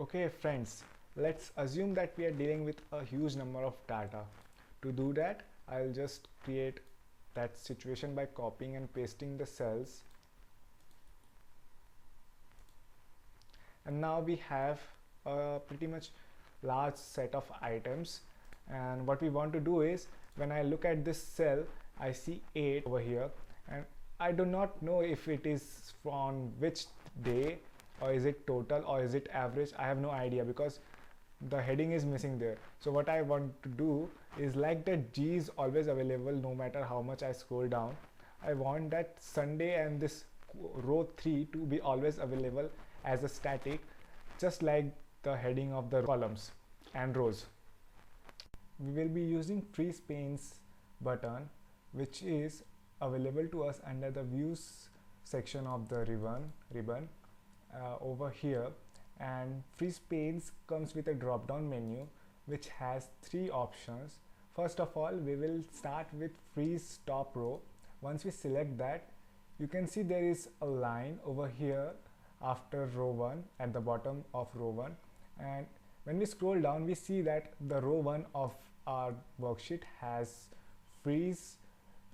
Okay friends, let's assume that we are dealing with a huge number of data. To do that, I'll just create that situation by copying and pasting the cells. And now we have a pretty much large set of items, and what we want to do is, when I look at this cell, I see 8 over here, and I do not know if it is from which day, or is it total, or is it average. I have no idea because the heading is missing there. So what I want to do is, like that G is always available no matter how much I scroll down, I want that Sunday and this row 3 to be always available as a static, just like the heading of the columns and rows. We will be using freeze panes button, which is available to us under the views section of the ribbon over here. And freeze panes comes with a drop down menu which has 3 options. First of all, we will start with freeze top row. Once we select that, you can see there is a line over here after row 1 at the bottom of row 1, and when we scroll down we see that the row 1 of our worksheet has freeze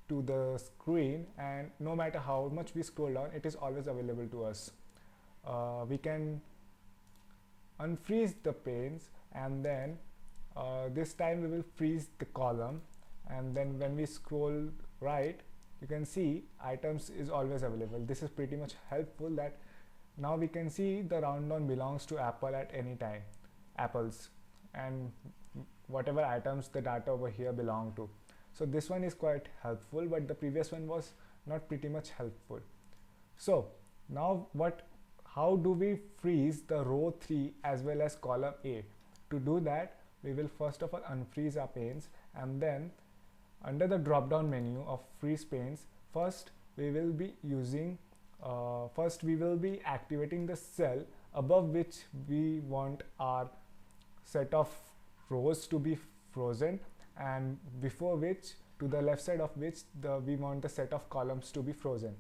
to the screen, and no matter how much we scroll down, it is always available to us. We can unfreeze the panes, and then this time we will freeze the column, and then when we scroll right, you can see items is always available. This is pretty much helpful that now we can see the round down belongs to Apple at any time, apples, and whatever items the data over here belong to. So this one is quite helpful, but the previous one was not pretty much helpful. So now how do we freeze the row 3 as well as column A? To do that, we will first of all unfreeze our panes, and then under the drop down menu of freeze panes, first we will be activating the cell above which we want our set of rows to be frozen, and before which, to the left side of which, we want the set of columns to be frozen.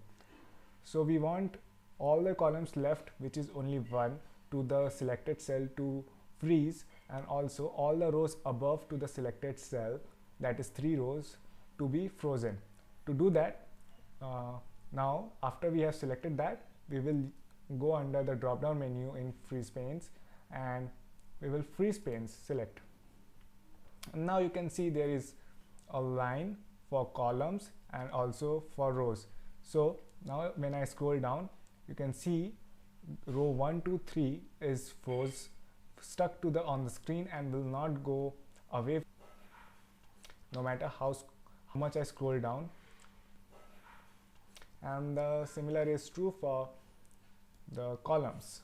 So we want all the columns left, which is only 1, to the selected cell to freeze, and also all the rows above to the selected cell, that is 3 rows, to be frozen. To do that, now after we have selected that, we will go under the drop down menu in freeze panes, and we will freeze panes select. And now you can see there is a line for columns and also for rows. So now when I scroll down, you can see row 1 2 3 is stuck to on the screen and will not go away no matter how much I scroll down. And the similar is true for the columns.